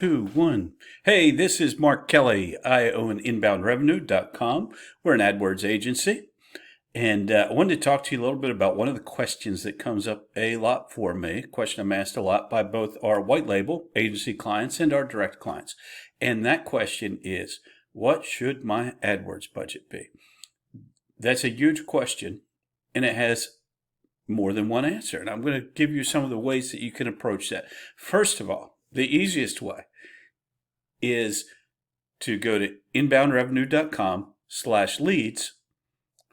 Two, one. Hey, this is Mark Kelly. I own Inboundrevenue.com. We're an AdWords agency. And I wanted to talk to you a little bit about one of the questions that comes up a lot for me, a question I'm asked a lot by both our white label agency clients and our direct clients. And that question is, what should my AdWords budget be? That's a huge question, and it has more than one answer. And I'm going to give you some of the ways that you can approach that. First of all, the easiest way is to go to inboundrevenue.com/leads,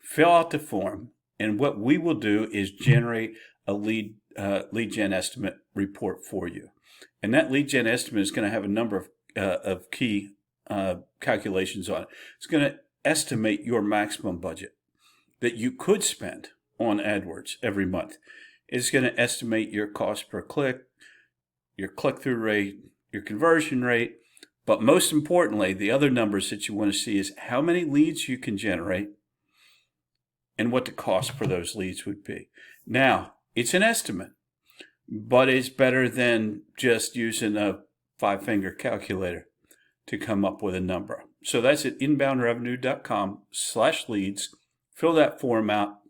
fill out the form, and what we will do is generate a lead gen estimate report for you. And that lead gen estimate is going to have a number of key calculations on it. It's going to estimate your maximum budget that you could spend on AdWords every month. It's going to estimate your cost per click, your click-through rate, your conversion rate, but most importantly, the other numbers that you want to see is how many leads you can generate and what the cost for those leads would be. Now, it's an estimate, but it's better than just using a five-finger calculator to come up with a number. So that's at inboundrevenue.com/leads. Fill that form out.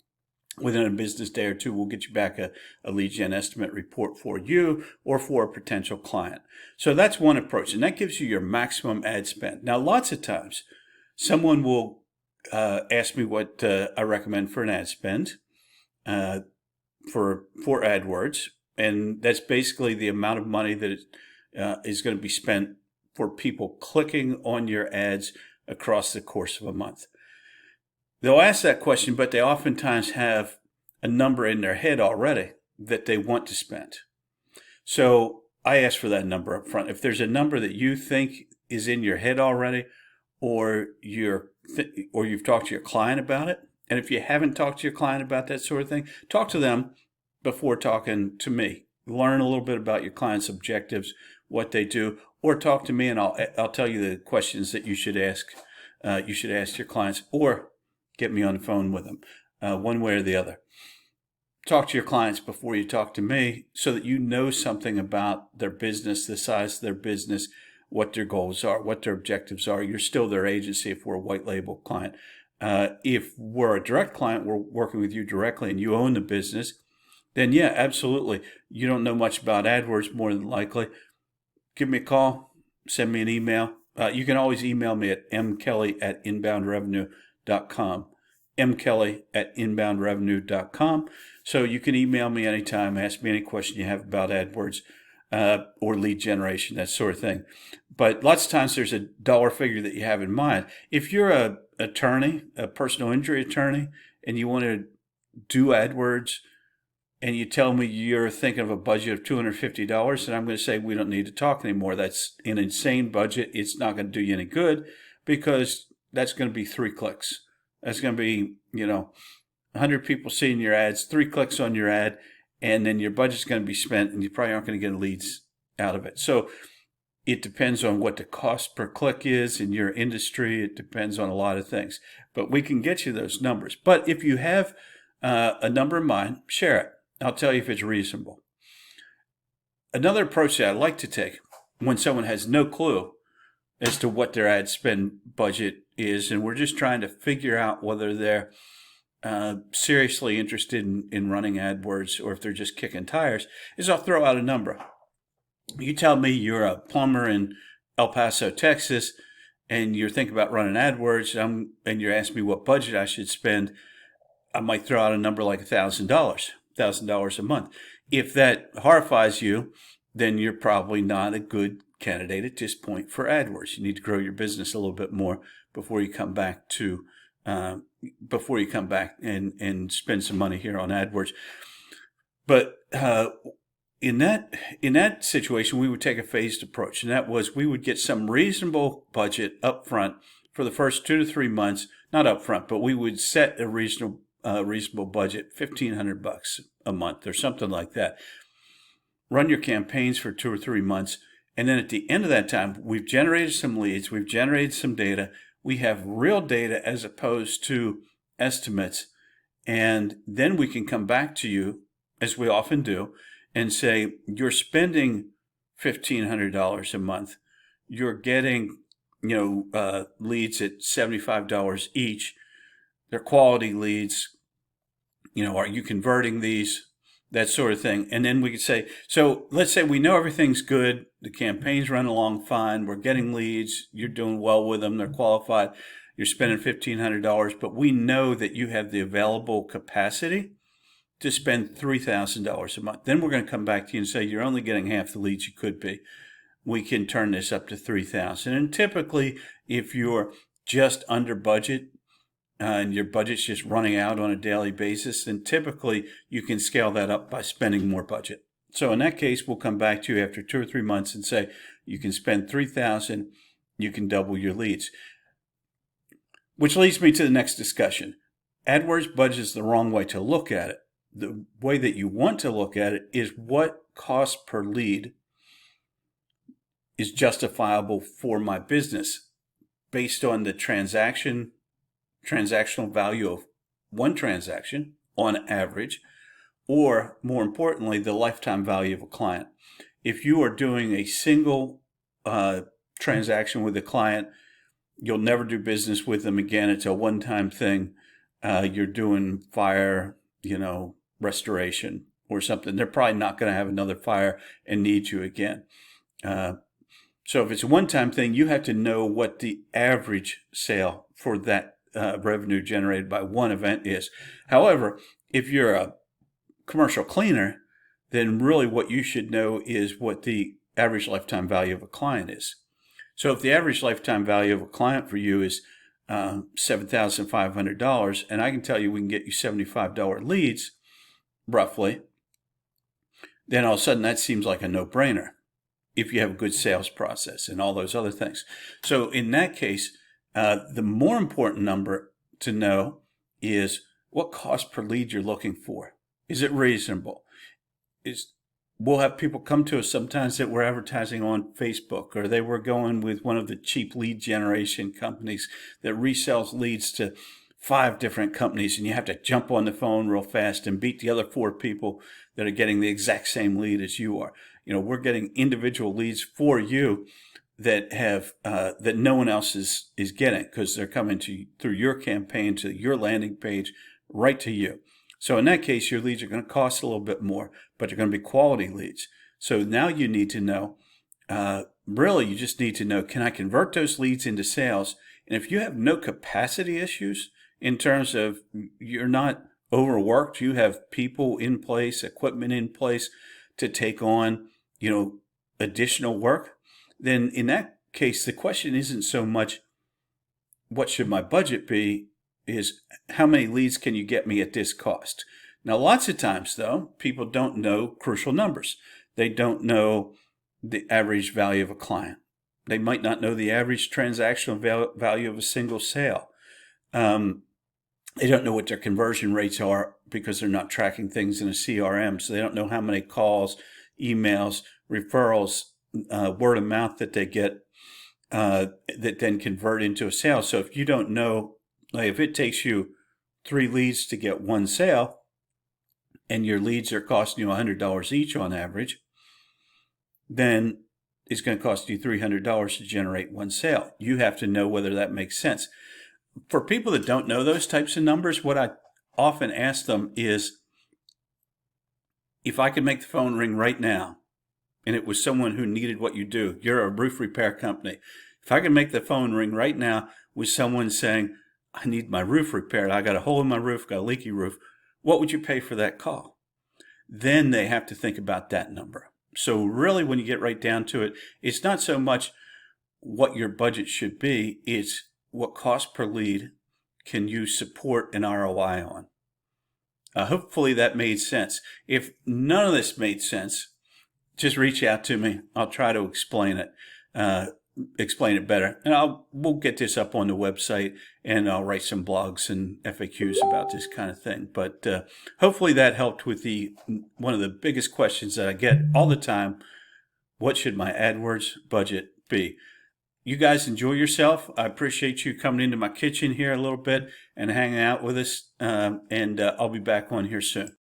Within a business day or two, we'll get you back a lead gen estimate report for you or for a potential client. So that's one approach, and that gives you your maximum ad spend. Now, lots of times, someone will ask me what I recommend for an ad spend for AdWords, and that's basically the amount of money that is going to be spent for people clicking on your ads across the course of a month. They'll ask that question, but they oftentimes have a number in their head already that they want to spend. So I ask for that number up front. If there's a number that you think is in your head already, or you've talked to your client about it, and if you haven't talked to your client about that sort of thing, talk to them before talking to me. Learn a little bit about your client's objectives, what they do, or talk to me, and I'll tell you the questions that you should ask. You should ask your clients, or get me on the phone with them, one way or the other. Talk to your clients before you talk to me so that you know something about their business, the size of their business, what their goals are, what their objectives are. You're still their agency if we're a white label client. If we're a direct client, we're working with you directly and you own the business, then yeah, absolutely. You don't know much about AdWords, more than likely. Give me a call, send me an email. You can always email me at mkelly@inboundrevenue.com, mkelly@inboundrevenue.com. So you can email me anytime, ask me any question you have about AdWords or lead generation, that sort of thing. But lots of times there's a dollar figure that you have in mind. If you're an attorney, a personal injury attorney, and you want to do AdWords, and you tell me you're thinking of a budget of $250, and I'm going to say we don't need to talk anymore. That's an insane budget. It's not going to do you any good because that's going to be 3 clicks. That's going to be, 100 people seeing your ads, 3 clicks on your ad, and then your budget's going to be spent, and you probably aren't going to get leads out of it. So it depends on what the cost per click is in your industry. It depends on a lot of things. But we can get you those numbers. But if you have a number in mind, share it. I'll tell you if it's reasonable. Another approach that I like to take when someone has no clue as to what their ad spend budget is, and we're just trying to figure out whether they're seriously interested in running AdWords or if they're just kicking tires, is I'll throw out a number. You tell me you're a plumber in El Paso, Texas, and you're thinking about running AdWords, and you're asking me what budget I should spend. I might throw out a number like $1,000 a month. If that horrifies you, then you're probably not a good candidate at this point for AdWords. You need to grow your business a little bit more before you come back and spend some money here on AdWords. But in that situation, we would take a phased approach, and that was we would get some reasonable budget up front for the first 2 to 3 months. Not up front, but we would set a reasonable budget, $1,500 a month or something like that. Run your campaigns for 2 or 3 months, and then at the end of that time, we've generated some leads, we've generated some data, we have real data as opposed to estimates, and then we can come back to you, as we often do, and say, you're spending $1,500 a month, you're getting, leads at $75 each. They're quality leads. Are you converting these? That sort of thing. And then we could say, so let's say we know everything's good. The campaign's run along fine. We're getting leads. You're doing well with them. They're qualified. You're spending $1,500, but we know that you have the available capacity to spend $3,000 a month. Then we're going to come back to you and say, you're only getting half the leads you could be. We can turn this up to $3,000. And typically, if you're just under budget, and your budget's just running out on a daily basis, then typically you can scale that up by spending more budget. So in that case, we'll come back to you after 2 or 3 months and say you can spend $3,000, you can double your leads. Which leads me to the next discussion. AdWords budget is the wrong way to look at it. The way that you want to look at it is what cost per lead is justifiable for my business based on the transactional value of one transaction on average, or more importantly, the lifetime value of a client. If you are doing a single transaction with a client, you'll never do business with them again. It's a one-time thing. You're doing fire, restoration or something. They're probably not going to have another fire and need you again. So if it's a one-time thing, you have to know what the average sale for that revenue generated by one event is. However, if you're a commercial cleaner, then really what you should know is what the average lifetime value of a client is. So if the average lifetime value of a client for you is $7,500, and I can tell you we can get you $75 leads, roughly, then all of a sudden that seems like a no-brainer if you have a good sales process and all those other things. So in that case, the more important number to know is what cost per lead you're looking for. Is it reasonable? We'll have people come to us sometimes that we're advertising on Facebook, or they were going with one of the cheap lead generation companies that resells leads to 5 different companies, and you have to jump on the phone real fast and beat the other 4 people that are getting the exact same lead as you are. We're getting individual leads for you that have that no one else is getting, because they're coming through your campaign to your landing page right to you. So in that case, your leads are going to cost a little bit more, but they're going to be quality leads. So now you need to know, really you just need to know, can I convert those leads into sales? And if you have no capacity issues in terms of you're not overworked, you have people in place, equipment in place to take on, additional work, then in that case, the question isn't so much what should my budget be, is how many leads can you get me at this cost? Now, lots of times, though, people don't know crucial numbers. They don't know the average value of a client. They might not know the average transactional value of a single sale. They don't know what their conversion rates are because they're not tracking things in a CRM. So they don't know how many calls, emails, referrals, word of mouth that they get that then convert into a sale. So if you don't know, like if it takes you 3 leads to get 1 sale, and your leads are costing you $100 each on average, then it's going to cost you $300 to generate 1 sale. You have to know whether that makes sense. For people that don't know those types of numbers, what I often ask them is, if I could make the phone ring right now, and it was someone who needed what you do, you're a roof repair company. If I could make the phone ring right now with someone saying, I need my roof repaired, I got a hole in my roof, got a leaky roof, what would you pay for that call? Then they have to think about that number. So really, when you get right down to it, it's not so much what your budget should be, it's what cost per lead can you support an ROI on. Hopefully that made sense. If none of this made sense, just reach out to me. I'll try to explain it better. And we'll get this up on the website, and I'll write some blogs and FAQs about this kind of thing. But hopefully that helped with one of the biggest questions that I get all the time: what should my AdWords budget be? You guys enjoy yourself. I appreciate you coming into my kitchen here a little bit and hanging out with us. And I'll be back on here soon.